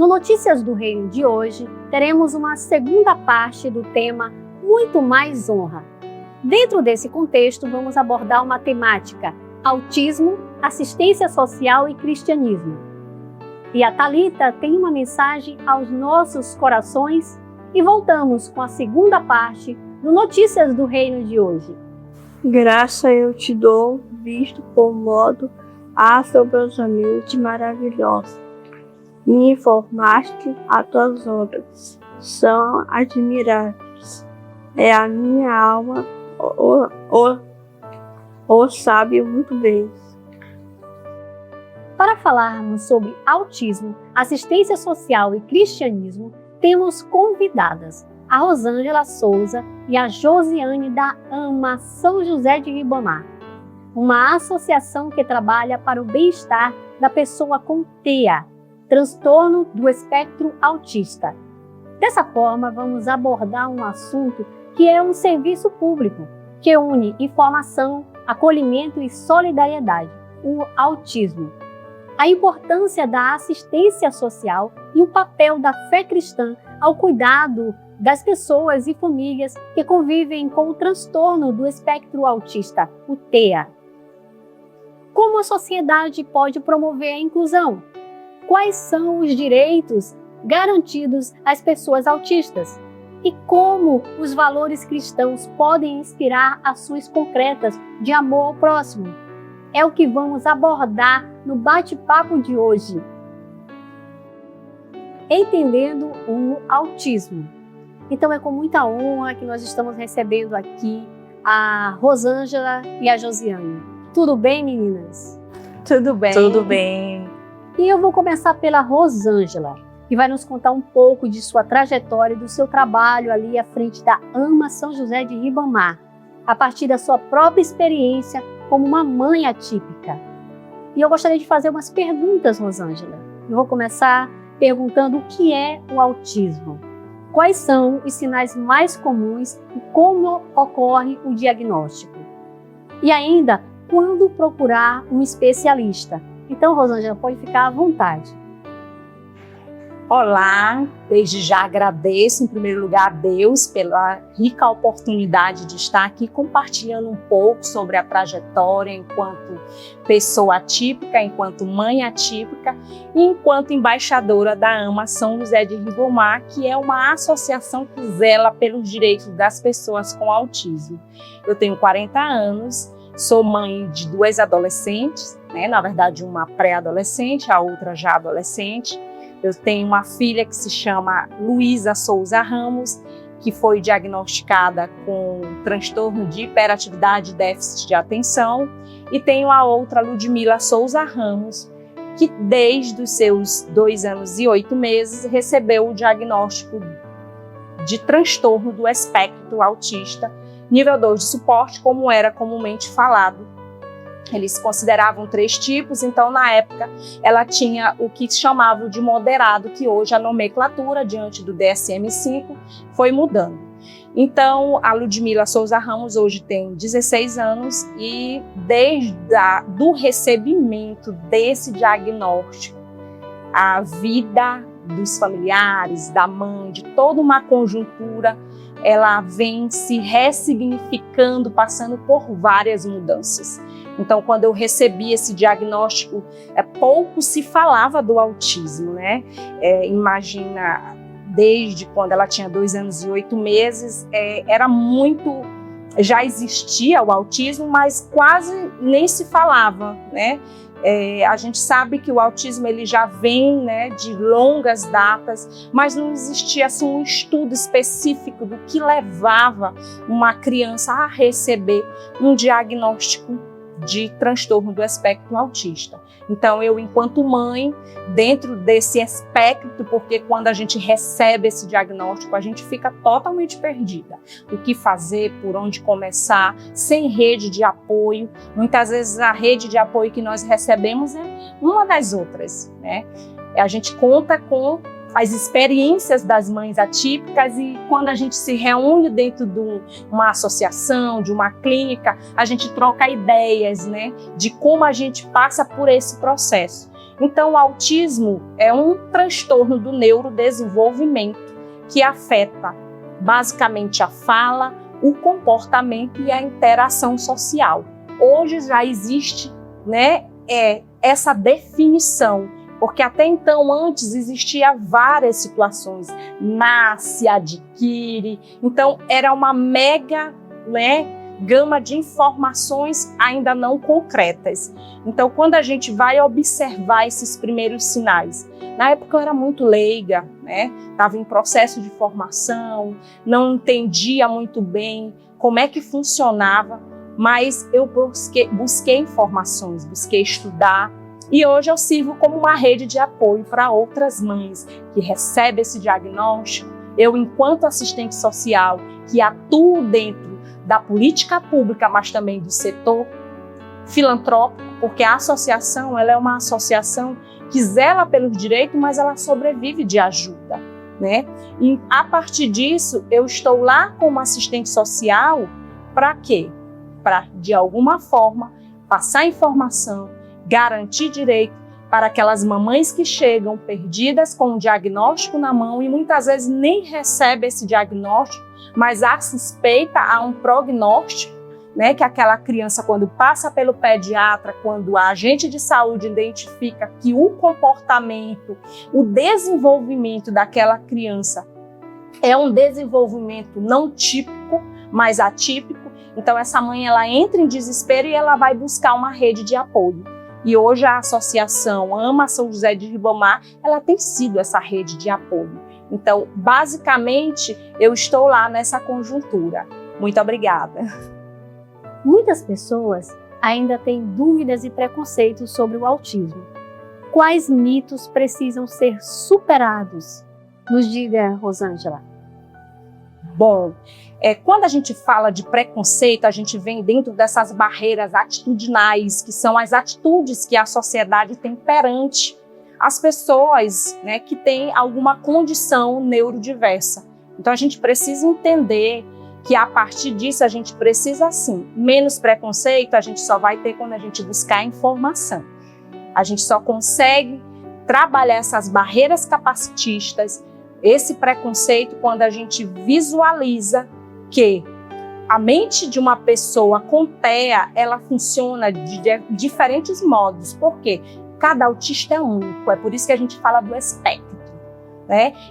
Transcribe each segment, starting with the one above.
No Notícias do Reino de hoje, teremos uma segunda parte do tema Muito Mais Honra. Dentro desse contexto, vamos abordar uma temática: autismo, assistência social e cristianismo. E a Thalita tem uma mensagem aos nossos corações e voltamos com a segunda parte do Notícias do Reino de hoje. Graça eu te dou, visto por modo asombrosamente maravilhoso. Me informaste, as tuas obras são admiráveis. É a minha alma, o sabe muito bem. Para falarmos sobre autismo, assistência social e cristianismo, temos convidadas a Rosângela Souza e a Josiane da AMA São José de Ribamar, uma associação que trabalha para o bem-estar da pessoa com TEA, transtorno do espectro autista. Dessa forma, vamos abordar um assunto que é um serviço público, que une informação, acolhimento e solidariedade, o autismo. A importância da assistência social e o papel da fé cristã ao cuidado das pessoas e famílias que convivem com o transtorno do espectro autista, o TEA. Como a sociedade pode promover a inclusão? Quais são os direitos garantidos às pessoas autistas? E como os valores cristãos podem inspirar ações concretas de amor ao próximo? É o que vamos abordar no bate-papo de hoje. Entendendo o autismo. Então é com muita honra que nós estamos recebendo aqui a Rosângela e a Josiane. Tudo bem, meninas? Tudo bem. Tudo bem. E eu vou começar pela Rosângela, que vai nos contar um pouco de sua trajetória e do seu trabalho ali à frente da AMA São José de Ribamar, a partir da sua própria experiência como uma mãe atípica. E eu gostaria de fazer umas perguntas, Rosângela. Eu vou começar perguntando o que é o autismo. Quais são os sinais mais comuns e como ocorre o diagnóstico? E ainda, quando procurar um especialista? Então, Rosângela, pode ficar à vontade. Olá, desde já agradeço em primeiro lugar a Deus pela rica oportunidade de estar aqui compartilhando um pouco sobre a trajetória enquanto pessoa atípica, enquanto mãe atípica e enquanto embaixadora da AMA São José de Ribamar, que é uma associação que zela pelos direitos das pessoas com autismo. Eu tenho 40 anos, sou mãe de 2 adolescentes, na verdade uma pré-adolescente, a outra já adolescente. Eu tenho uma filha que se chama Luísa Souza Ramos, que foi diagnosticada com transtorno de hiperatividade e déficit de atenção. E tenho a outra, Ludmila Souza Ramos, que desde os seus 2 anos e 8 meses recebeu o diagnóstico de transtorno do espectro autista, nível 2 de suporte, como era comumente falado. Eles consideravam 3 tipos, então na época ela tinha o que chamavam de moderado, que hoje a nomenclatura, diante do DSM-5, foi mudando. Então a Ludmila Souza Ramos hoje tem 16 anos e desde do recebimento desse diagnóstico, a vida dos familiares, da mãe, de toda uma conjuntura, ela vem se ressignificando, passando por várias mudanças. Então, quando eu recebi esse diagnóstico, pouco se falava do autismo, Imagina, desde quando ela tinha 2 anos e 8 meses, era muito... Já existia o autismo, mas quase nem se falava, A gente sabe que o autismo ele já vem de longas datas, mas não existia assim, um estudo específico do que levava uma criança a receber um diagnóstico de transtorno do espectro autista. Então, eu, enquanto mãe, dentro desse espectro, porque quando a gente recebe esse diagnóstico, a gente fica totalmente perdida. O que fazer, por onde começar, sem rede de apoio. Muitas vezes a rede de apoio que nós recebemos é uma das outras, A gente conta com as experiências das mães atípicas e quando a gente se reúne dentro de uma associação, de uma clínica, a gente troca ideias, de como a gente passa por esse processo. Então, o autismo é um transtorno do neurodesenvolvimento que afeta basicamente a fala, o comportamento e a interação social. Hoje já existe, né, essa definição, porque até então, antes, existia várias situações. Nasce, adquire. Então, era uma mega, gama de informações ainda não concretas. Então, quando a gente vai observar esses primeiros sinais, na época eu era muito leiga, estava em processo de formação, não entendia muito bem como é que funcionava, mas eu busquei informações, busquei estudar, e hoje eu sirvo como uma rede de apoio para outras mães que recebem esse diagnóstico. Eu, enquanto assistente social, que atuo dentro da política pública, mas também do setor filantrópico, porque a associação ela é uma associação que zela pelos direitos, mas ela sobrevive de ajuda, E a partir disso, eu estou lá como assistente social para quê? Para, de alguma forma, passar informação, garantir direito para aquelas mamães que chegam perdidas com um diagnóstico na mão e muitas vezes nem recebem esse diagnóstico, mas há suspeita, há um prognóstico, que aquela criança, quando passa pelo pediatra, quando a agente de saúde identifica que o comportamento, o desenvolvimento daquela criança é um desenvolvimento não típico, mas atípico, então essa mãe ela entra em desespero e ela vai buscar uma rede de apoio. E hoje a Associação AMA São José de Ribamar, ela tem sido essa rede de apoio. Então, basicamente, eu estou lá nessa conjuntura. Muito obrigada. Muitas pessoas ainda têm dúvidas e preconceitos sobre o autismo. Quais mitos precisam ser superados? Nos diga, Rosângela. Bom, quando a gente fala de preconceito, a gente vem dentro dessas barreiras atitudinais, que são as atitudes que a sociedade tem perante as pessoas, que têm alguma condição neurodiversa. Então, a gente precisa entender que, a partir disso, a gente precisa, sim, menos preconceito a gente só vai ter quando a gente buscar informação. A gente só consegue trabalhar essas barreiras capacitistas, esse preconceito, quando a gente visualiza que a mente de uma pessoa com TEA, ela funciona de diferentes modos. Por quê? Cada autista é único, é por isso que a gente fala do espectro,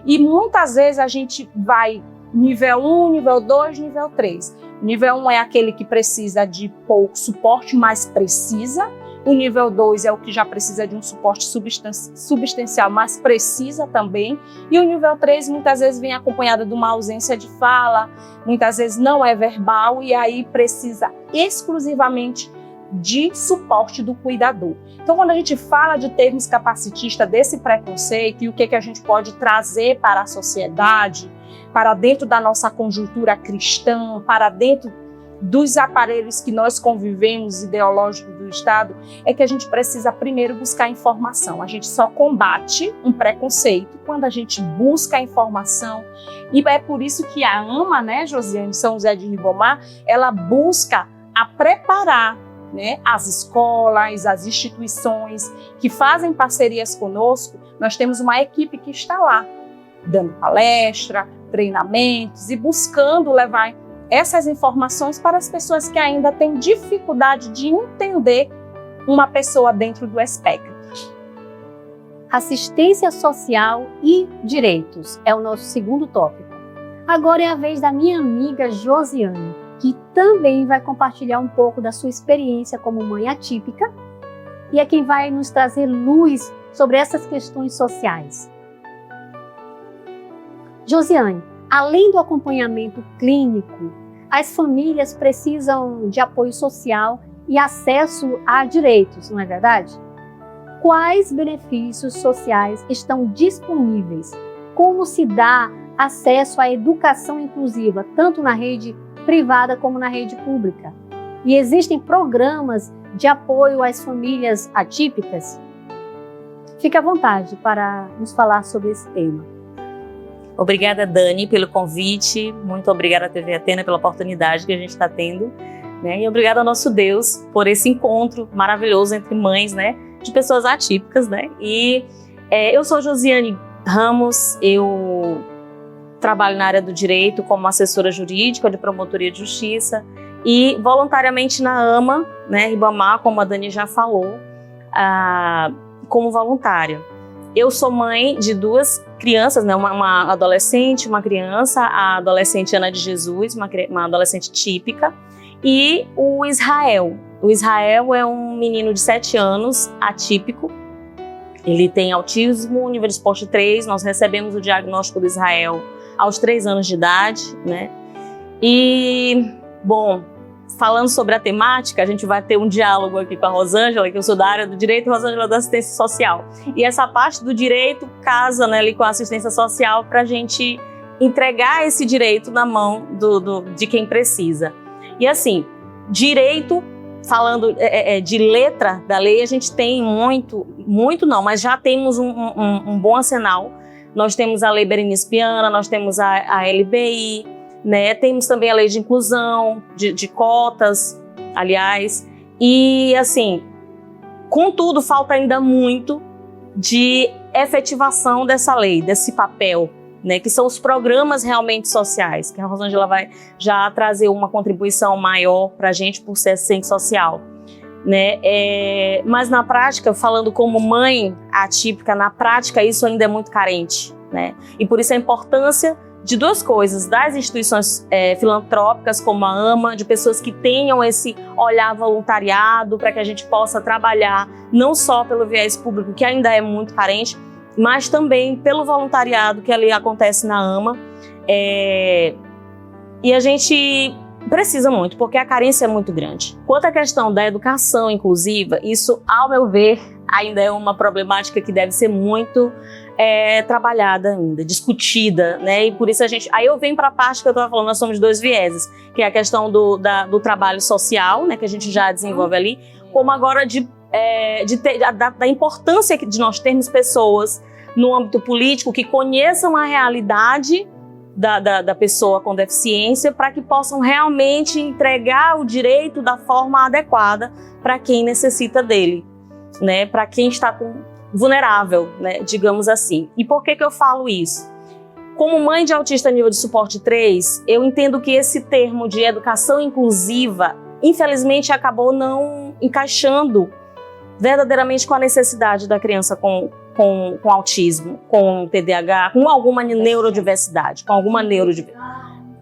E muitas vezes a gente vai nível 1, nível 2, nível 3. Nível 1 é aquele que precisa de pouco suporte, mas precisa. O nível 2 é o que já precisa de um suporte substancial, mas precisa também. E o nível 3 muitas vezes vem acompanhado de uma ausência de fala, muitas vezes não é verbal e aí precisa exclusivamente de suporte do cuidador. Então, quando a gente fala de termos capacitistas desse preconceito e o que a gente pode trazer para a sociedade, para dentro da nossa conjuntura cristã, para dentro dos aparelhos que nós convivemos ideológicos do Estado, é que a gente precisa primeiro buscar informação. A gente só combate um preconceito quando a gente busca a informação. E é por isso que a AMA, Josiane, São José de Ribamar, ela busca a preparar as escolas, as instituições que fazem parcerias conosco. Nós temos uma equipe que está lá, dando palestra, treinamentos e buscando levar essas informações para as pessoas que ainda têm dificuldade de entender uma pessoa dentro do espectro. Assistência social e direitos é o nosso segundo tópico. Agora é a vez da minha amiga Josiane, que também vai compartilhar um pouco da sua experiência como mãe atípica e é quem vai nos trazer luz sobre essas questões sociais. Josiane, além do acompanhamento clínico, as famílias precisam de apoio social e acesso a direitos, não é verdade? Quais benefícios sociais estão disponíveis? Como se dá acesso à educação inclusiva, tanto na rede privada como na rede pública? E existem programas de apoio às famílias atípicas? Fique à vontade para nos falar sobre esse tema. Obrigada, Dani, pelo convite. Muito obrigada à TV Atena pela oportunidade que a gente está tendo. E obrigada ao nosso Deus por esse encontro maravilhoso entre mães, de pessoas atípicas, né? E eu sou Josiane Ramos, eu trabalho na área do direito como assessora jurídica de promotoria de justiça e voluntariamente na AMA, né, Ribamar, como a Dani já falou, como voluntária. Eu sou mãe de 2 crianças, né, uma adolescente, uma criança, a adolescente Ana de Jesus, uma adolescente típica, e o Israel. O Israel é um menino de 7 anos, atípico. Ele tem autismo, nível de suporte 3. Nós recebemos o diagnóstico do Israel aos 3 anos de idade, né? E, bom, falando sobre a temática, a gente vai ter um diálogo aqui com a Rosângela, que eu sou da área do direito, e a Rosângela da assistência social. E essa parte do direito casa, né, ali com a assistência social para a gente entregar esse direito na mão de quem precisa. E assim, direito, falando de letra da lei, a gente tem muito não, mas já temos um bom arsenal. Nós temos a Lei Berenice Viana, nós temos a LBI, né? Temos também a Lei de Inclusão, de cotas, aliás. E, assim, contudo, falta ainda muito de efetivação dessa lei, desse papel, né? Que são os programas realmente sociais, que a Rosângela vai já trazer uma contribuição maior para a gente por ser assistente social. Né? Mas na prática, falando como mãe atípica, na prática isso ainda é muito carente, né? E por isso a importância de 2 coisas, das instituições filantrópicas como a AMA, de pessoas que tenham esse olhar voluntariado para que a gente possa trabalhar não só pelo viés público, que ainda é muito carente, mas também pelo voluntariado que ali acontece na AMA. E a gente precisa muito, porque a carência é muito grande. Quanto à questão da educação inclusiva, isso, ao meu ver, ainda é uma problemática que deve ser muito trabalhada ainda, discutida, né? E por isso aí eu venho para a parte que eu estava falando, nós somos 2 vieses, que é a questão do trabalho social, né, que a gente já desenvolve ali, como agora da importância de nós termos pessoas no âmbito político que conheçam a realidade da pessoa com deficiência para que possam realmente entregar o direito da forma adequada para quem necessita dele, né? Para quem está vulnerável, né? Digamos assim. E por que eu falo isso? Como mãe de autista nível de suporte 3, eu entendo que esse termo de educação inclusiva, infelizmente, acabou não encaixando verdadeiramente com a necessidade da criança com autismo, com TDAH, com alguma neurodiversidade,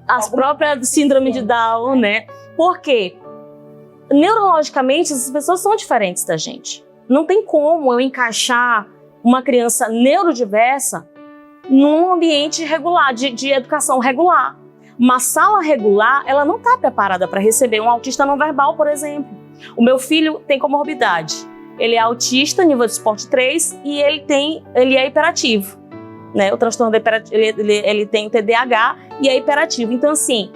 as próprias síndrome de Down, né? Por quê? Neurologicamente, essas pessoas são diferentes da gente. Não tem como eu encaixar uma criança neurodiversa num ambiente regular, de educação regular. Uma sala regular, ela não está preparada para receber um autista não verbal, por exemplo. O meu filho tem comorbidade. Ele é autista, nível de suporte 3, e ele é hiperativo, né? O transtorno ele tem TDAH e é hiperativo. Então, assim,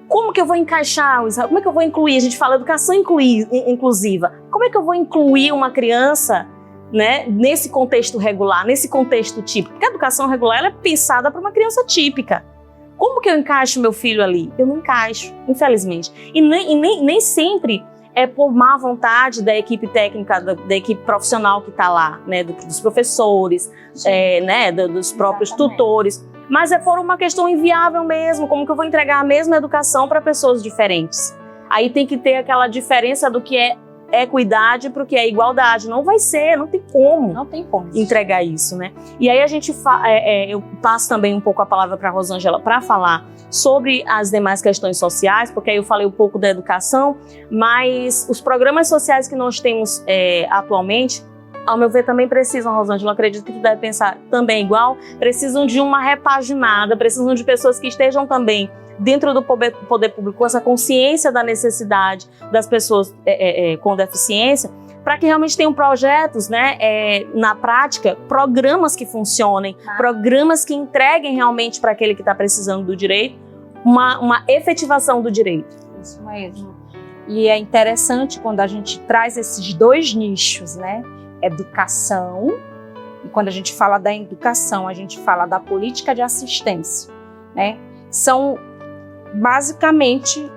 como que eu vou encaixar, como é que eu vou incluir? A gente fala educação inclusiva. Como é que eu vou incluir uma criança, né, nesse contexto regular, nesse contexto típico? Porque a educação regular ela é pensada para uma criança típica. Como que eu encaixo meu filho ali? Eu não encaixo, infelizmente. E nem sempre é por má vontade da equipe técnica, da equipe profissional que está lá, né, dos professores, né, dos próprios tutores, mas é por uma questão inviável mesmo, como que eu vou entregar a mesma educação para pessoas diferentes? Aí tem que ter aquela diferença do que é equidade para o que é igualdade. Não vai ser, não tem como entregar isso, né? E aí a gente eu passo também um pouco a palavra para a Rosângela para falar sobre as demais questões sociais, porque aí eu falei um pouco da educação, mas os programas sociais que nós temos atualmente, ao meu ver, também precisam, Rosângela, acredito que tu deve pensar também igual, precisam de uma repaginada, precisam de pessoas que estejam também dentro do poder público com essa consciência da necessidade das pessoas com deficiência, para que realmente tenham projetos, né, na prática, programas que funcionem, programas que entreguem realmente para aquele que está precisando do direito, uma efetivação do direito. Isso mesmo. E é interessante quando a gente traz esses 2 nichos, né, educação, e quando a gente fala da educação, a gente fala da política de assistência, né, são basicamente,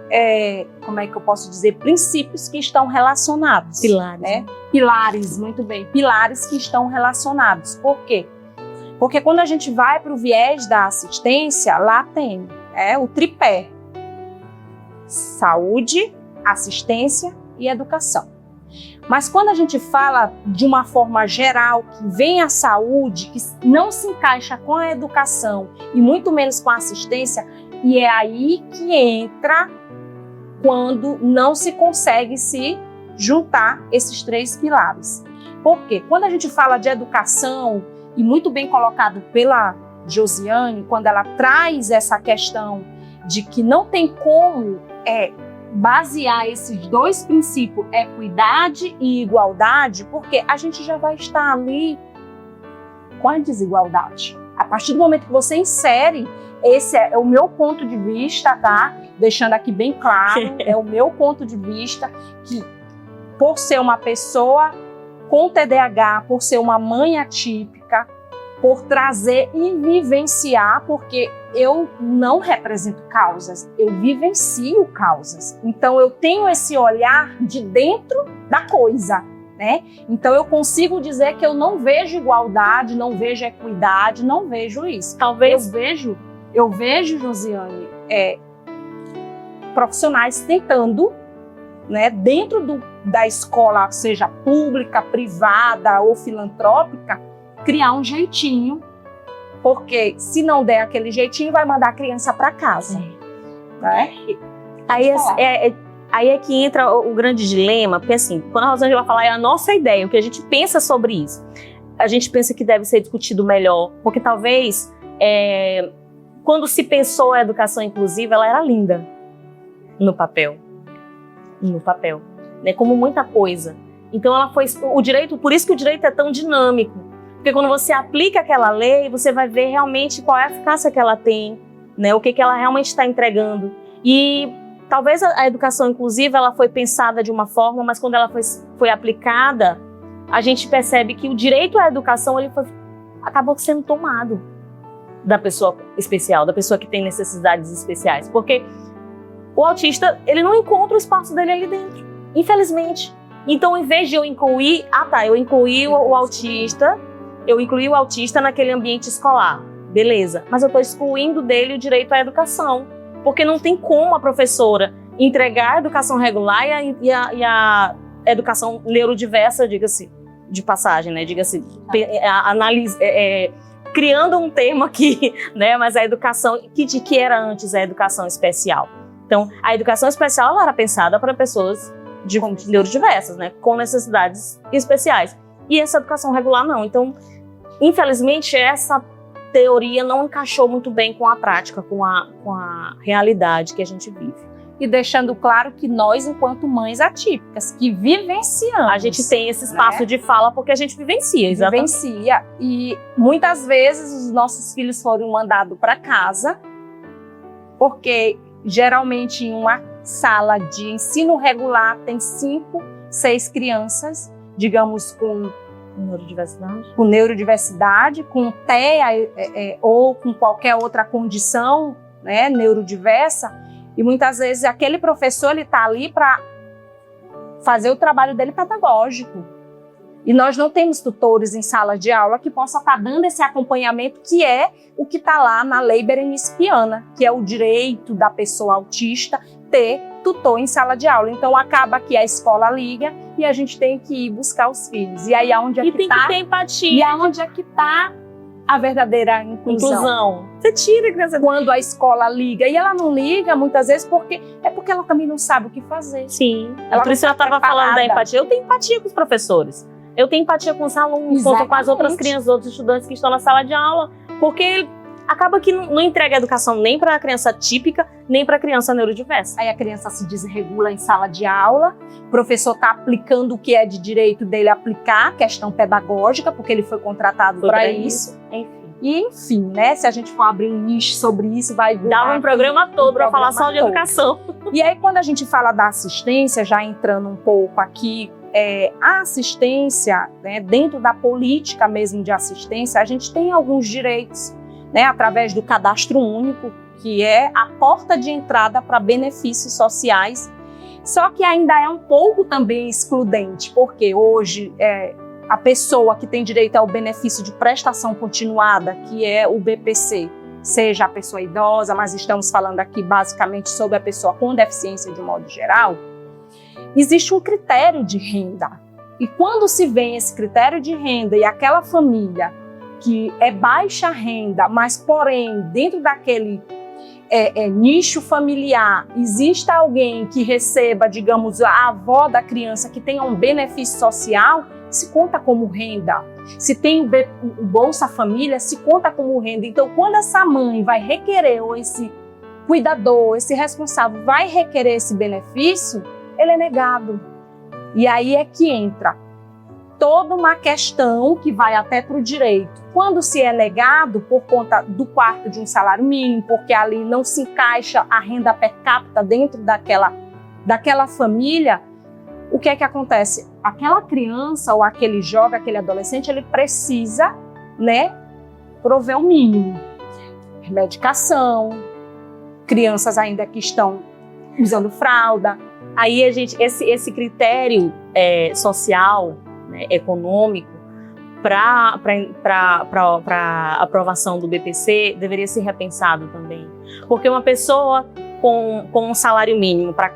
como é que eu posso dizer, princípios que estão relacionados. Pilares, né? Pilares, muito bem. Pilares que estão relacionados. Por quê? Porque quando a gente vai para o viés da assistência, lá tem o tripé: saúde, assistência e educação. Mas quando a gente fala de uma forma geral, que vem a saúde, que não se encaixa com a educação e muito menos com a assistência, e é aí que entra quando não se consegue se juntar esses três pilares. Por quê? Quando a gente fala de educação, e muito bem colocado pela Josiane, quando ela traz essa questão de que não tem como basear esses dois princípios, equidade e igualdade, porque a gente já vai estar ali com a desigualdade. A partir do momento que você insere, esse é o meu ponto de vista, tá? Deixando aqui bem claro, é o meu ponto de vista, que por ser uma pessoa com TDAH, por ser uma mãe atípica, por trazer e vivenciar, porque eu não represento causas, eu vivencio causas. Então eu tenho esse olhar de dentro da coisa, né? Então eu consigo dizer que eu não vejo igualdade, não vejo equidade, não vejo isso. Talvez eu vejo, Josiane, profissionais tentando, né, dentro da escola, seja pública, privada ou filantrópica, criar um jeitinho, porque se não der aquele jeitinho, vai mandar a criança para casa. Né? Aí é que entra o grande dilema, porque assim, quando a Rosângela falar, é a nossa ideia, o que a gente pensa sobre isso. A gente pensa que deve ser discutido melhor, porque talvez, quando se pensou a educação inclusiva, ela era linda no papel, né? Como muita coisa. Então ela foi o direito, por isso que o direito é tão dinâmico. Porque quando você aplica aquela lei, você vai ver realmente qual é a eficácia que ela tem, né? O que ela realmente está entregando. E talvez a educação inclusiva ela foi pensada de uma forma, mas quando ela foi aplicada, a gente percebe que o direito à educação acabou sendo tomado da pessoa especial, da pessoa que tem necessidades especiais. Porque o autista, ele não encontra o espaço dele ali dentro, infelizmente. Então, em vez de eu incluir, eu incluí o autista, eu incluí o autista naquele ambiente escolar, beleza, mas eu estou excluindo dele o direito à educação, porque não tem como a professora entregar a educação regular e a educação neurodiversa, diga-se de passagem, né? Diga-se, criando um termo aqui, né? Mas a educação, que era antes a educação especial. Então, a educação especial ela era pensada para pessoas neurodiversas, né? Com necessidades especiais. E essa educação regular não. Então, infelizmente, essa teoria não encaixou muito bem com a prática, com a realidade que a gente vive. E deixando claro que nós, enquanto mães atípicas, que vivenciamos, a gente tem esse espaço de fala porque a gente vivencia, exatamente. Vivencia. E muitas vezes os nossos filhos foram mandados para casa, porque geralmente em uma sala de ensino regular tem 5, 6 crianças, digamos, com neurodiversidade, com TEA ou com qualquer outra condição, né, neurodiversa, e muitas vezes aquele professor ele está ali para fazer o trabalho dele pedagógico. E nós não temos tutores em sala de aula que possam estar dando esse acompanhamento, que é o que está lá na Lei Berenice Piana, que é o direito da pessoa autista ter tutor em sala de aula. Então acaba que a escola liga e a gente tem que ir buscar os filhos. E aí aonde é que tem que ter empatia. E aonde é que está a verdadeira inclusão? Você tira a criança. Quando a escola liga, e ela não liga muitas vezes porque ela também não sabe o que fazer. Sim. Por isso eu estava falando da empatia. Eu tenho empatia com os professores. Eu tenho empatia com os alunos, quanto com as outras crianças, outros estudantes que estão na sala de aula, porque acaba que não entrega educação nem para a criança típica, nem para a criança neurodiversa. Aí a criança se desregula em sala de aula, o professor está aplicando o que é de direito dele aplicar, questão pedagógica, porque ele foi contratado para isso. Enfim, né? Se a gente for abrir um nicho sobre isso, vai dar um programa todo para falar só de educação. E aí, quando a gente fala da assistência, já entrando um pouco aqui, a assistência, né, dentro da política mesmo de assistência, a gente tem alguns direitos, né, através do cadastro único, que é a porta de entrada para benefícios sociais, só que ainda é um pouco também excludente, porque hoje a pessoa que tem direito ao benefício de prestação continuada, que é o BPC, seja a pessoa idosa, mas estamos falando aqui basicamente sobre a pessoa com deficiência de modo geral, existe um critério de renda. E quando se vê esse critério de renda e aquela família que é baixa renda, mas porém dentro daquele nicho familiar, existe alguém que receba, digamos, a avó da criança que tenha um benefício social, se conta como renda. Se tem o Bolsa Família, se conta como renda. Então, quando essa mãe vai requerer, ou esse cuidador, esse responsável vai requerer esse benefício, ele é negado. E aí é que entra toda uma questão que vai até para o direito. Quando se é negado por conta do quarto de um salário mínimo, porque ali não se encaixa a renda per capita dentro daquela família, o que é que acontece? Aquela criança ou aquele jovem, aquele adolescente, ele precisa, né, prover o mínimo. Medicação, crianças ainda que estão usando fralda. Aí esse critério social, né, econômico, para aprovação do BPC deveria ser repensado também. Porque uma pessoa com um salário mínimo para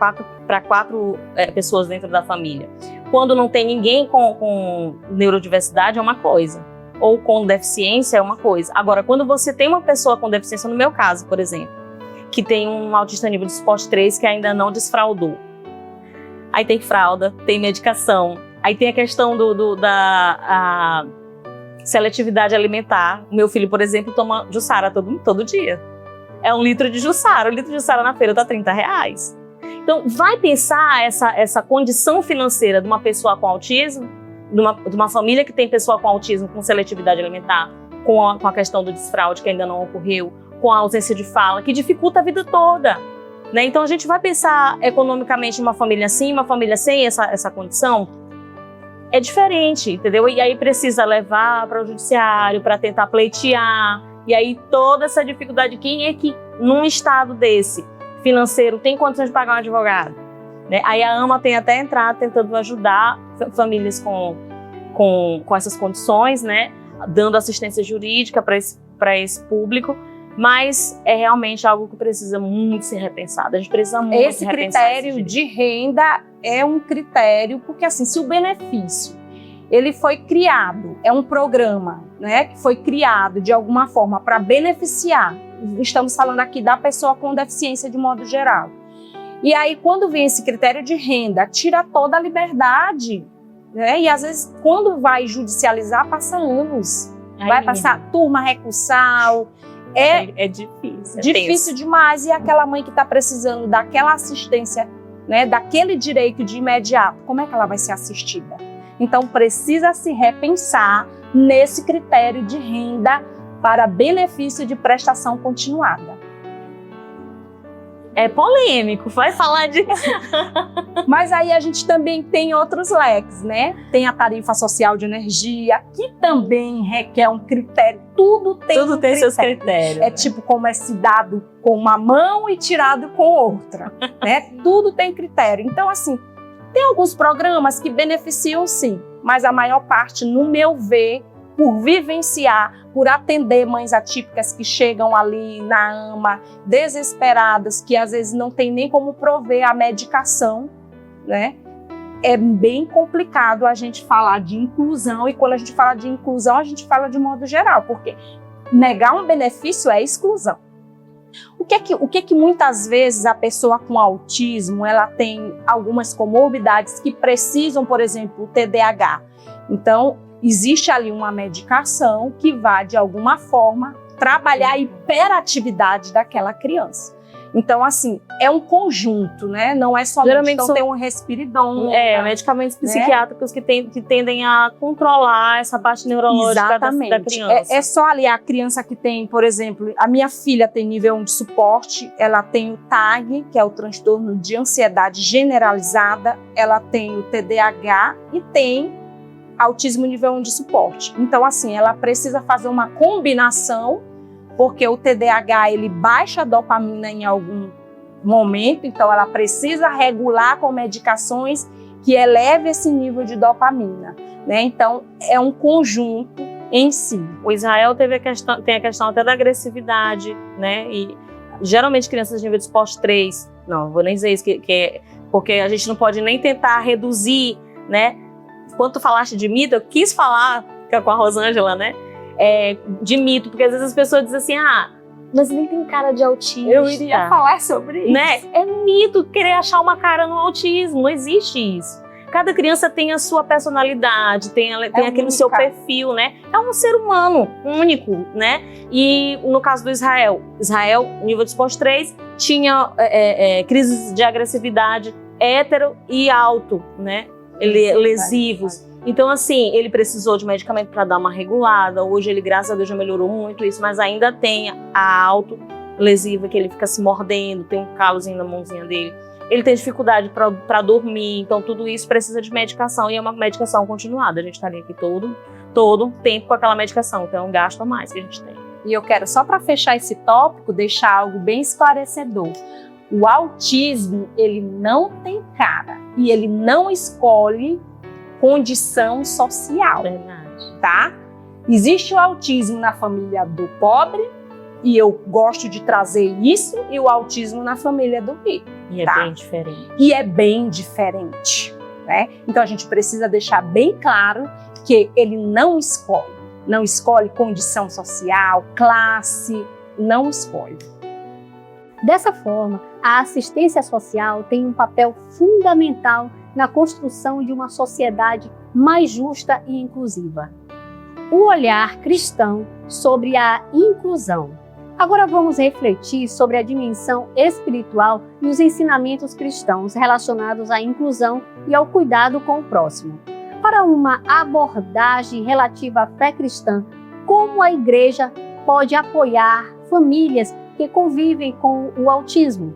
quatro pessoas dentro da família, quando não tem ninguém com neurodiversidade, é uma coisa, ou com deficiência é uma coisa. Agora, quando você tem uma pessoa com deficiência, no meu caso, por exemplo, que tem um autista nível de suporte 3 que ainda não desfraudou, aí tem fralda, tem medicação, aí tem a questão da seletividade alimentar. O meu filho, por exemplo, toma Jussara todo dia. É 1 litro de Jussara. 1 litro de Jussara na feira tá R$30. Então, vai pensar essa condição financeira de uma pessoa com autismo, de uma família que tem pessoa com autismo com seletividade alimentar, com a questão do desfraude que ainda não ocorreu, com a ausência de fala, que dificulta a vida toda. Né? Então, a gente vai pensar economicamente uma família assim, uma família sem essa condição, é diferente, entendeu? E aí precisa levar para o judiciário, para tentar pleitear. E aí toda essa dificuldade, quem é que num estado desse, financeiro, tem condições de pagar um advogado? Né? Aí a AMA tem até entrado tentando ajudar famílias com essas condições, né? Dando assistência jurídica para esse público, mas é realmente algo que precisa muito ser repensado. A gente precisa muito esse critério de renda é um critério, porque assim, se o benefício ele foi criado, é um programa, né, que foi criado de alguma forma para beneficiar, estamos falando aqui da pessoa com deficiência de modo geral. E aí, quando vem esse critério de renda, tira toda a liberdade, né? E às vezes, quando vai judicializar, passa anos. Vai passar turma recursal. É difícil. Difícil demais. E aquela mãe que está precisando daquela assistência, né, daquele direito de imediato, como é que ela vai ser assistida? Então, precisa se repensar nesse critério de renda para benefício de prestação continuada. É polêmico, vai falar de... Mas aí a gente também tem outros leques, né? Tem a tarifa social de energia, que também requer um critério. Tudo tem seus critérios. É tipo como é se dado com uma mão e tirado com outra, né? Tudo tem critério. Então, assim, tem alguns programas que beneficiam sim, mas a maior parte, no meu ver, por vivenciar, por atender mães atípicas que chegam ali na AMA, desesperadas, que às vezes não tem nem como prover a medicação, né? É bem complicado a gente falar de inclusão, e quando a gente fala de inclusão, a gente fala de modo geral, porque negar um benefício é exclusão. O que é que muitas vezes a pessoa com autismo, ela tem algumas comorbidades que precisam, por exemplo, o TDAH. Então, existe ali uma medicação que vai, de alguma forma, trabalhar a hiperatividade daquela criança. Então, assim, é um conjunto, né? Não é somente, geralmente então tem um respiridon. Medicamentos psiquiátricos, né? que tendem a controlar essa parte neurológica da criança. É só ali a criança que tem, por exemplo, a minha filha tem nível 1 de suporte, ela tem o TAG, que é o transtorno de ansiedade generalizada, ela tem o TDAH e tem autismo nível 1 de suporte. Então, assim, ela precisa fazer uma combinação porque o TDAH ele baixa a dopamina em algum momento, então ela precisa regular com medicações que eleve esse nível de dopamina, né? Então é um conjunto em si. O Israel tem a questão até da agressividade, né? E geralmente crianças de nível de esporte 3, não vou nem dizer isso, porque a gente não pode nem tentar reduzir, né? Quando tu falaste de mito, eu quis falar com a Rosângela, né? De mito, porque às vezes as pessoas dizem assim, mas nem tem cara de autista. Eu iria falar sobre isso. Né? É mito querer achar uma cara no autismo, não existe isso. Cada criança tem a sua personalidade, tem aquele seu perfil, né? É um ser humano único, né? E no caso do Israel, nível de esporte 3, tinha crises de agressividade hétero e alto, né? Lesivos. Então, assim, ele precisou de medicamento para dar uma regulada. Hoje ele, graças a Deus, já melhorou muito isso, mas ainda tem a autolesiva, que ele fica se mordendo, tem um calozinho na mãozinha dele. Ele tem dificuldade para dormir, então tudo isso precisa de medicação e é uma medicação continuada. A gente estaria aqui todo tempo com aquela medicação, então é um gasto a mais que a gente tem. E eu quero, só para fechar esse tópico, deixar algo bem esclarecedor. O autismo, ele não tem cara e ele não escolhe condição social, tá? Existe o autismo na família do pobre, e eu gosto de trazer isso, e o autismo na família do rico. E tá? É bem diferente. E é bem diferente, né? Então a gente precisa deixar bem claro que ele não escolhe condição social, classe, não escolhe. Dessa forma, a assistência social tem um papel fundamental na construção de uma sociedade mais justa e inclusiva. O olhar cristão sobre a inclusão. Agora vamos refletir sobre a dimensão espiritual e os ensinamentos cristãos relacionados à inclusão e ao cuidado com o próximo. Para uma abordagem relativa à fé cristã, como a igreja pode apoiar famílias que convivem com o autismo?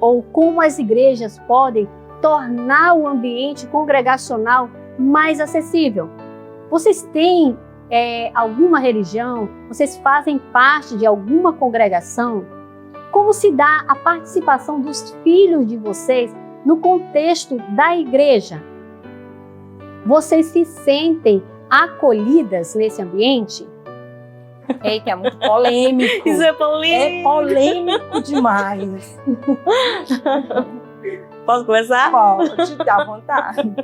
Ou como as igrejas podem tornar o ambiente congregacional mais acessível? Vocês têm alguma religião? Vocês fazem parte de alguma congregação? Como se dá a participação dos filhos de vocês no contexto da igreja? Vocês se sentem acolhidas nesse ambiente? Eita, é muito polêmico. Isso é polêmico. É polêmico demais. Posso começar? Pode, dá à vontade.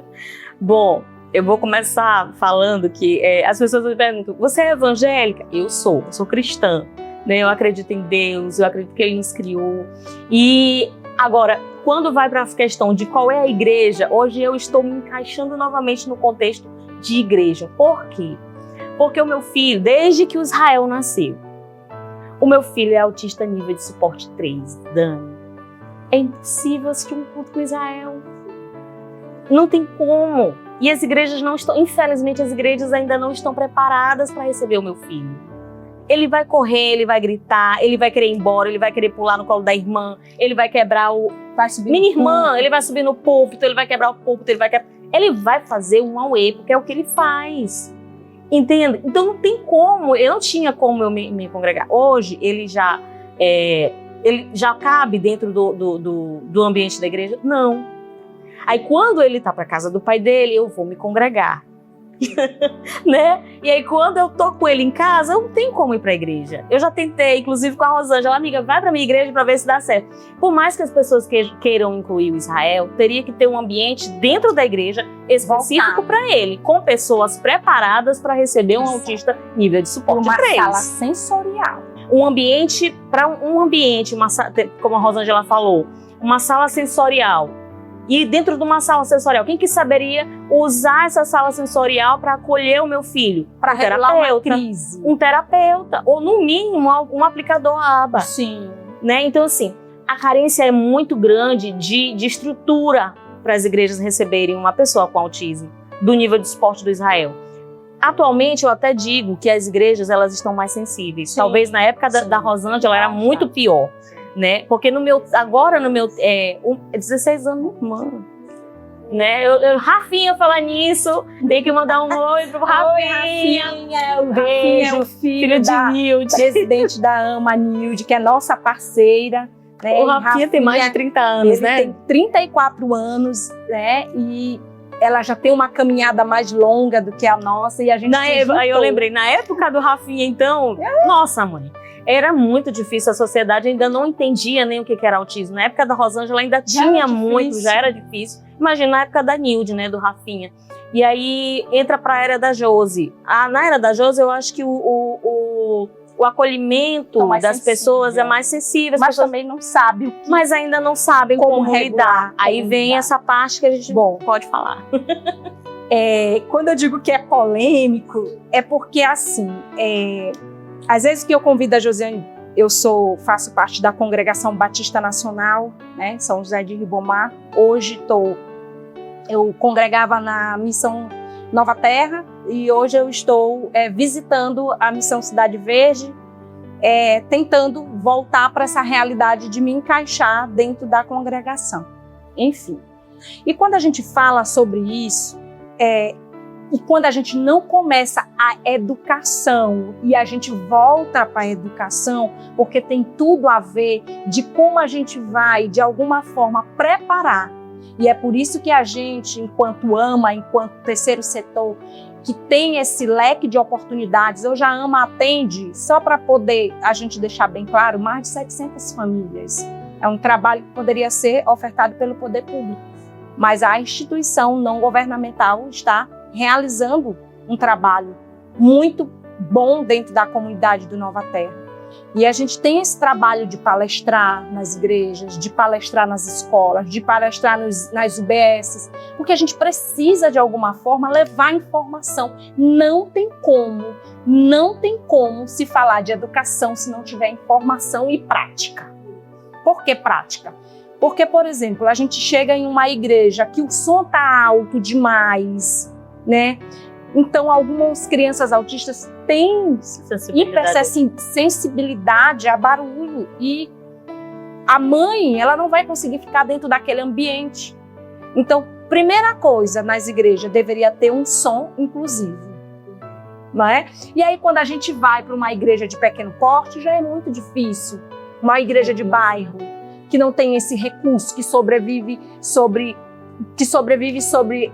Bom, eu vou começar falando que as pessoas me perguntam, você é evangélica? Eu sou cristã, né? Eu acredito em Deus, eu acredito que Ele nos criou. E agora, quando vai para a questão de qual é a igreja, hoje eu estou me encaixando novamente no contexto de igreja. Por quê? Porque o meu filho, desde que o Israel nasceu, o meu filho é autista nível de suporte 3, Dani. É impossível assistir um culto com Israel. Não tem como. E as igrejas não estão, infelizmente, as igrejas ainda não estão preparadas para receber o meu filho. Ele vai correr, ele vai gritar, ele vai querer ir embora, ele vai querer pular no colo da irmã, ele vai quebrar o... Minha irmã, ele vai subir no púlpito, ele vai quebrar o púlpito, ele vai fazer um auê, porque é o que ele faz. Entende? Então não tem como, eu não tinha como eu me congregar. Hoje ele já cabe dentro do ambiente da igreja? Não. Aí quando ele tá pra casa do pai dele, eu vou me congregar. Né? E aí quando eu tô com ele em casa, eu não tenho como ir pra igreja. Eu já tentei, inclusive com a Rosângela, amiga, vai pra minha igreja pra ver se dá certo. Por mais que as pessoas queiram incluir o Israel, teria que ter um ambiente dentro da igreja específico para ele, com pessoas preparadas para receber um autista nível de suporte 3. Uma sala sensorial. Um ambiente, como a Rosângela falou, uma sala sensorial. E dentro de uma sala sensorial, quem que saberia usar essa sala sensorial para acolher o meu filho? Para regular uma crise. Um terapeuta, ou no mínimo um aplicador ABA. Sim. Né? Então, assim, a carência é muito grande de estrutura para as igrejas receberem uma pessoa com autismo do nível de suporte do Israel. Atualmente, eu até digo que as igrejas elas estão mais sensíveis. Sim. Talvez na época da Rosângela era muito pior. Né? Porque agora no meu 16 anos, irmã. né? Rafinha, falar nisso, tem que mandar um oi pro Rafinha. O Beijo, Rafinha é o filho de Nilde. presidente da AMA, Nilde, que é nossa parceira. Né? O Rafinha tem mais de 30 anos, ele né? tem 34 anos, né? E ela já tem uma caminhada mais longa do que a nossa e a gente Aí eu lembrei, na época do Rafinha, então, nossa, mãe, era muito difícil, a sociedade ainda não entendia nem o que era autismo. Na época da Rosângela ainda tinha muito, já era difícil. Imagina na época da Nilde, né, do Rafinha. E aí entra para a era da Josi. Na era da Josi, eu acho que o acolhimento das pessoas é mais sensível. Mas também não sabe o que... Mas ainda não sabem como lidar. Aí vem lidar. essa parte que a gente pode falar. Quando eu digo que é polêmico, é porque, assim, às vezes que eu convido a Josiane, faço parte da Congregação Batista Nacional, né, São José de Ribamar. Hoje eu congregava na Missão Nova Terra e hoje eu estou visitando a Missão Cidade Verde, tentando voltar para essa realidade de me encaixar dentro da congregação. Enfim. E quando a gente fala sobre isso, e quando a gente não começa a educação e a gente volta para a educação, porque tem tudo a ver de como a gente vai, de alguma forma, preparar. E é por isso que a gente, enquanto AMA, enquanto terceiro setor, que tem esse leque de oportunidades, hoje a AMA atende, só para poder a gente deixar bem claro, mais de 700 famílias. É um trabalho que poderia ser ofertado pelo poder público, mas a instituição não governamental está realizando um trabalho muito bom dentro da comunidade do Nova Terra. E a gente tem esse trabalho de palestrar nas igrejas, de palestrar nas escolas, de palestrar nas UBSs, porque a gente precisa, de alguma forma, levar informação. Não tem como se falar de educação se não tiver informação e prática. Por que prática? Porque, por exemplo, a gente chega em uma igreja que o som está alto demais, né? Então, algumas crianças autistas têm hipersensibilidade a barulho e a mãe, ela não vai conseguir ficar dentro daquele ambiente. Então, primeira coisa, nas igrejas deveria ter um som inclusivo, não é? E aí, quando a gente vai para uma igreja de pequeno porte, já é muito difícil. Uma igreja de bairro que não tem esse recurso, que sobrevive sobre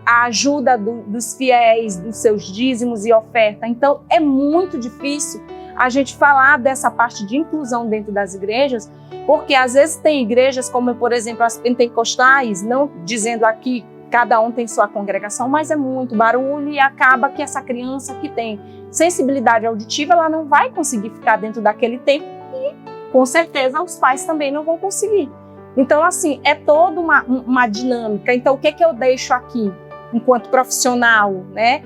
a ajuda dos fiéis, dos seus dízimos e oferta. Então, é muito difícil a gente falar dessa parte de inclusão dentro das igrejas, porque às vezes tem igrejas como, por exemplo, as pentecostais, não dizendo aqui cada um tem sua congregação, mas é muito barulho e acaba que essa criança que tem sensibilidade auditiva, ela não vai conseguir ficar dentro daquele tempo e, com certeza, os pais também não vão conseguir. Então, assim, é toda uma dinâmica. Então, o que eu deixo aqui, enquanto profissional, né?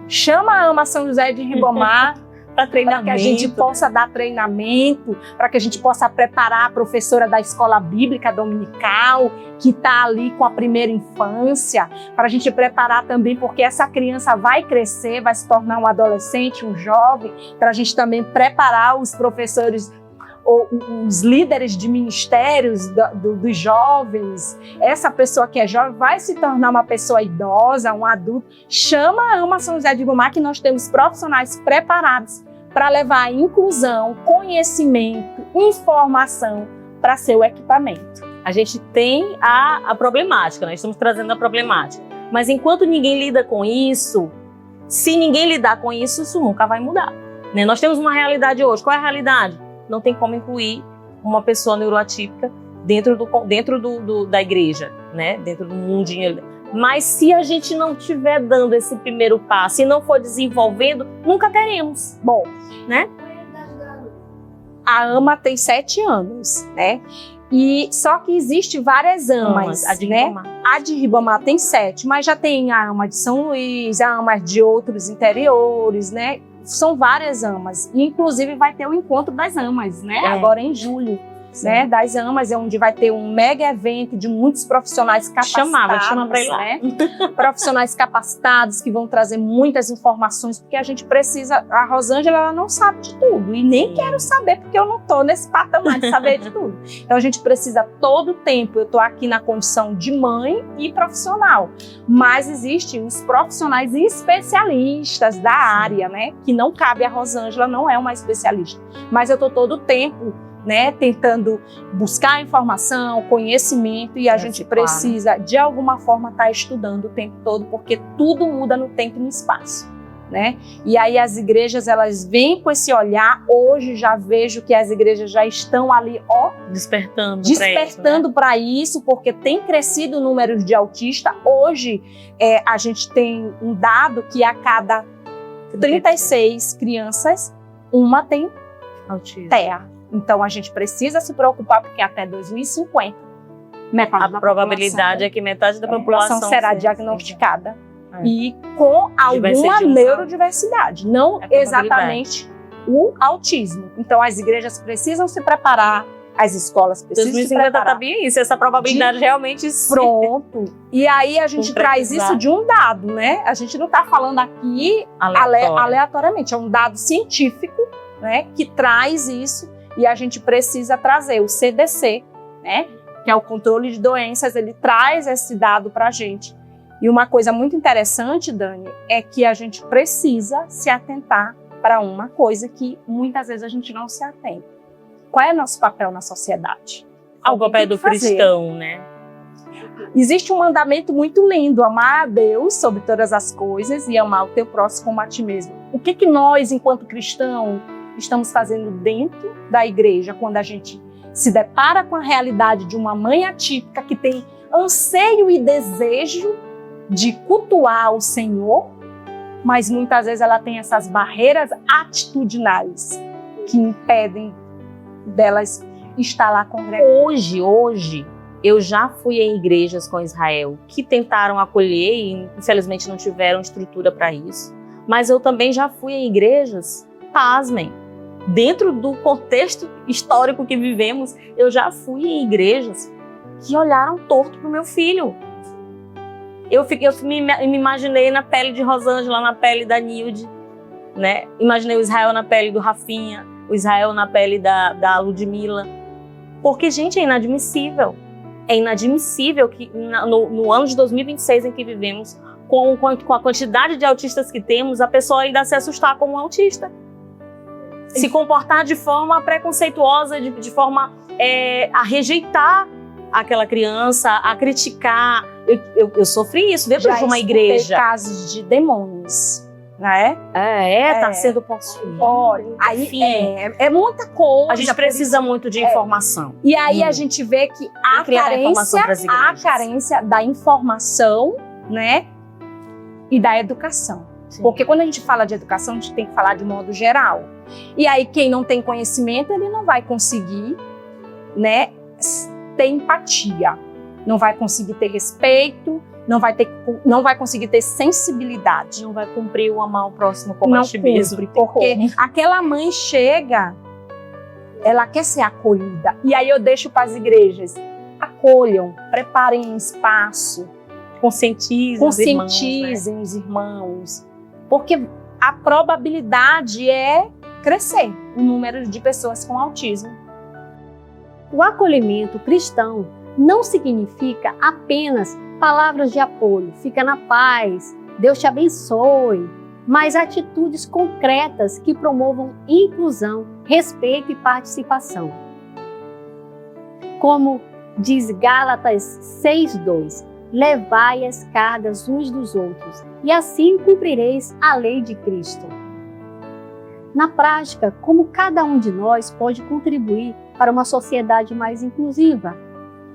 Chama a AMA São José de Ribamar para que a gente possa dar treinamento, para que a gente possa preparar a professora da escola bíblica dominical, que está ali com a primeira infância, para a gente preparar também, porque essa criança vai crescer, vai se tornar um adolescente, um jovem, para a gente também preparar os professores, os líderes de ministérios dos jovens. Essa pessoa que é jovem vai se tornar uma pessoa idosa, um adulto. Chama a AMA São José de Ribamar, que nós temos profissionais preparados para levar a inclusão, conhecimento, informação para seu equipamento. A gente tem a problemática, nós estamos trazendo a problemática. Mas enquanto ninguém lida com isso, se ninguém lidar com isso, isso nunca vai mudar, né? Nós temos uma realidade hoje. Qual é a realidade? Não tem como incluir uma pessoa neuroatípica dentro da igreja, né? Dentro do mundinho. Mas se a gente não estiver dando esse primeiro passo e não for desenvolvendo, nunca teremos. Bom, né? A AMA tem 7 anos, né? E só que existe várias AMAs, a de né? Ribamar. A de Ribamar tem 7, mas já tem a AMA de São Luís, a AMA de outros interiores, né? São várias AMAs. E, inclusive, vai ter o encontro das AMAs, né? Agora em julho. né, das AMAs, onde vai ter um mega evento de muitos profissionais capacitados. Chama para ir lá. Né? Profissionais capacitados que vão trazer muitas informações, porque a gente precisa. A Rosângela, ela não sabe de tudo e nem quero saber, porque eu não estou nesse patamar de saber de tudo. Então a gente precisa todo o tempo. Eu estou aqui na condição de mãe e profissional, mas existem os profissionais especialistas da área, né, que não cabe a Rosângela, não é uma especialista, mas eu estou todo o tempo, né, tentando buscar informação, conhecimento, e a gente precisa, de alguma forma, estar estudando o tempo todo, porque tudo muda no tempo e no espaço, né? E aí as igrejas, elas vêm com esse olhar. Hoje já vejo que as igrejas já estão ali, despertando para isso, porque tem crescido o número de autistas. Hoje a gente tem um dado que a cada 36 crianças, uma tem TEA. Então, a gente precisa se preocupar, porque até 2050, metade a probabilidade é que metade da população será diagnosticada e com alguma neurodiversidade, não exatamente o autismo. Então, as igrejas precisam se preparar, as escolas precisam se preparar. Tá bem isso, essa probabilidade realmente... Pronto. E aí, a gente traz isso de um dado, né? A gente não está falando aqui aleatoriamente, é um dado científico, né, que traz isso. E a gente precisa trazer o CDC, né, que é o controle de doenças, ele traz esse dado para a gente. E uma coisa muito interessante, Dani, é que a gente precisa se atentar para uma coisa que muitas vezes a gente não se atenta. Qual é o nosso papel na sociedade? O papel do cristão, né? Existe um mandamento muito lindo: amar a Deus sobre todas as coisas e amar o teu próximo como a ti mesmo. O que nós, enquanto cristãos, estamos fazendo dentro da igreja quando a gente se depara com a realidade de uma mãe atípica que tem anseio e desejo de cultuar o Senhor, mas muitas vezes ela tem essas barreiras atitudinais que impedem delas estar lá congregando. Hoje, eu já fui em igrejas com Israel que tentaram acolher e infelizmente não tiveram estrutura para isso, mas eu também já fui em igrejas, pasmem, dentro do contexto histórico que vivemos, eu já fui em igrejas que olharam torto para o meu filho. Eu me imaginei na pele de Rosângela, na pele da Nilde, né? Imaginei o Israel na pele do Rafinha, o Israel na pele da Ludmila. Porque, gente, é inadmissível. É inadmissível que no ano de 2026 em que vivemos, com a quantidade de autistas que temos, a pessoa ainda se assustar como um autista. Se comportar de forma preconceituosa, de forma a rejeitar aquela criança, a criticar. Eu sofri isso dentro de uma igreja. Casos de demônios, né? Tá sendo possuído. Aí é muita coisa. A gente precisa muito de informação. E aí a gente vê que há carência da informação, né? E da educação. Sim. Porque quando a gente fala de educação, a gente tem que falar de modo geral. E aí quem não tem conhecimento, ele não vai conseguir, né, ter empatia, não vai conseguir ter respeito, não vai conseguir ter sensibilidade. Não vai cumprir o amar o próximo como a ti mesmo. Porque aquela mãe chega, ela quer ser acolhida. E aí eu deixo para as igrejas: acolham, preparem um espaço, conscientizem os irmãos. Porque a probabilidade é crescer o número de pessoas com autismo. O acolhimento cristão não significa apenas palavras de apoio, fica na paz, Deus te abençoe, mas atitudes concretas que promovam inclusão, respeito e participação. Como diz Gálatas 6:2, levai as cargas uns dos outros, e assim cumprireis a lei de Cristo. Na prática, como cada um de nós pode contribuir para uma sociedade mais inclusiva?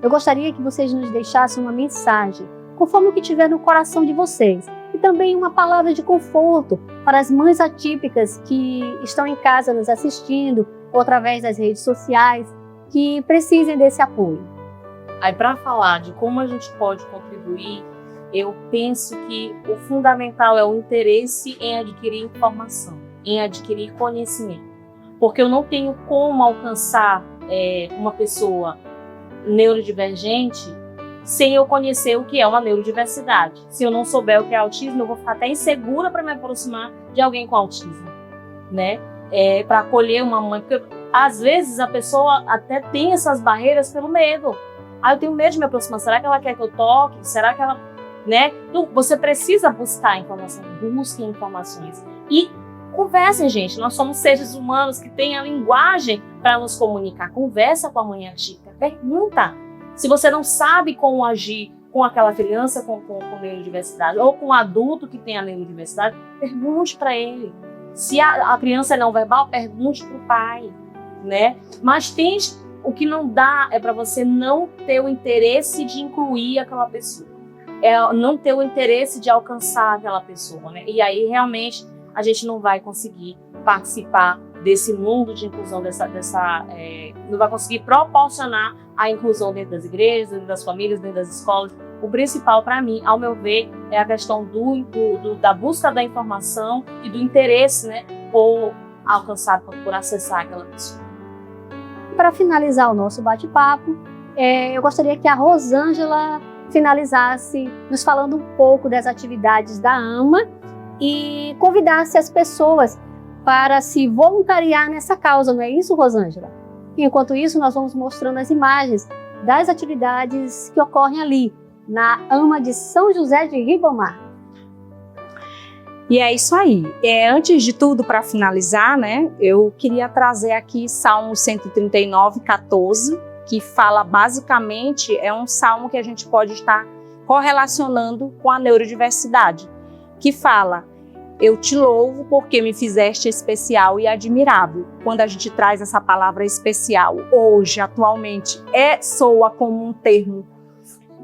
Eu gostaria que vocês nos deixassem uma mensagem, conforme o que tiver no coração de vocês, e também uma palavra de conforto para as mães atípicas que estão em casa nos assistindo, ou através das redes sociais, que precisem desse apoio. Aí, para falar de como a gente pode contribuir, eu penso que o fundamental é o interesse em adquirir informação, em adquirir conhecimento. Porque eu não tenho como alcançar uma pessoa neurodivergente sem eu conhecer o que é uma neurodiversidade. Se eu não souber o que é autismo, eu vou ficar até insegura para me aproximar de alguém com autismo, né? Para acolher uma mãe, porque às vezes a pessoa até tem essas barreiras pelo medo. Eu tenho medo de me aproximar. Será que ela quer que eu toque? Será que ela, né? Então, você precisa buscar informação, busquem informações e conversem, gente. Nós somos seres humanos que têm a linguagem para nos comunicar. Conversa com a mãe atípica, pergunta. Se você não sabe como agir com aquela criança com neurodiversidade ou com um adulto que tem a neurodiversidade, pergunte para ele. Se a criança é não verbal, pergunte para o pai, né? Mas o que não dá é para você não ter o interesse de incluir aquela pessoa, não ter o interesse de alcançar aquela pessoa, né? E aí realmente a gente não vai conseguir participar desse mundo de inclusão, não vai conseguir proporcionar a inclusão dentro das igrejas, dentro das famílias, dentro das escolas. O principal para mim, ao meu ver, é a questão da busca da informação e do interesse, né, por alcançar, por acessar aquela pessoa. Para finalizar o nosso bate-papo, eu gostaria que a Rosângela finalizasse nos falando um pouco das atividades da AMA e convidasse as pessoas para se voluntariar nessa causa, não é isso, Rosângela? Enquanto isso, nós vamos mostrando as imagens das atividades que ocorrem ali, na AMA de São José de Ribamar. E é isso aí. Antes de tudo, para finalizar, né, eu queria trazer aqui Salmo 139, 14, que fala basicamente, é um salmo que a gente pode estar correlacionando com a neurodiversidade, que fala: eu te louvo porque me fizeste especial e admirável. Quando a gente traz essa palavra especial, hoje, atualmente, soa como um termo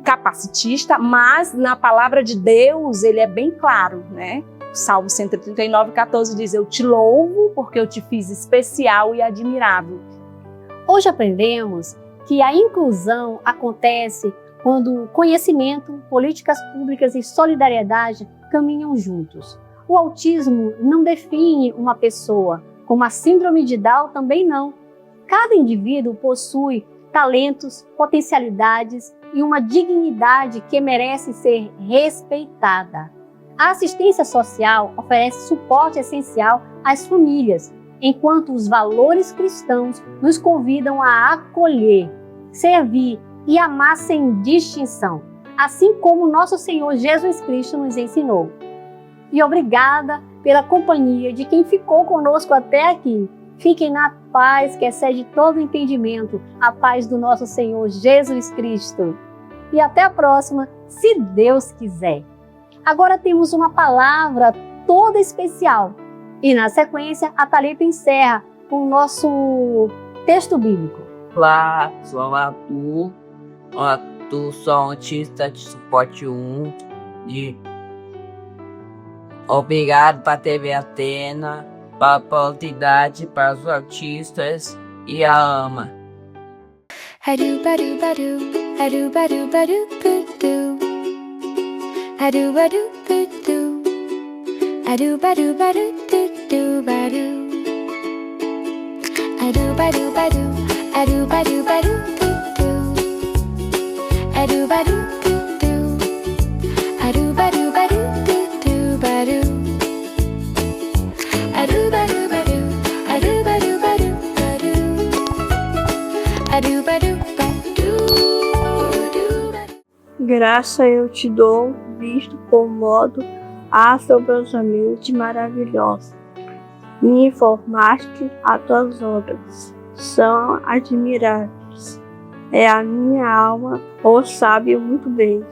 capacitista, mas na palavra de Deus ele é bem claro, né? O Salmo 139, 14 diz: eu te louvo porque eu te fiz especial e admirável. Hoje aprendemos que a inclusão acontece quando conhecimento, políticas públicas e solidariedade caminham juntos. O autismo não define uma pessoa, como a síndrome de Down também não. Cada indivíduo possui talentos, potencialidades e uma dignidade que merece ser respeitada. A assistência social oferece suporte essencial às famílias, enquanto os valores cristãos nos convidam a acolher, servir e amar sem distinção, assim como nosso Senhor Jesus Cristo nos ensinou. E obrigada pela companhia de quem ficou conosco até aqui. Fiquem na paz que excede todo entendimento, a paz do nosso Senhor Jesus Cristo. E até a próxima, se Deus quiser. Agora temos uma palavra toda especial. E na sequência, a Thalita encerra com o nosso texto bíblico. Olá, sou Arthur. Sou autista de suporte 1 de Obrigado para a TV Atena, para a oportunidade para os autistas e a AMA. Graça eu te dou, visto com modo assombrosamente maravilhoso. Me informaste, as tuas obras são admiráveis. A minha alma o sabe muito bem.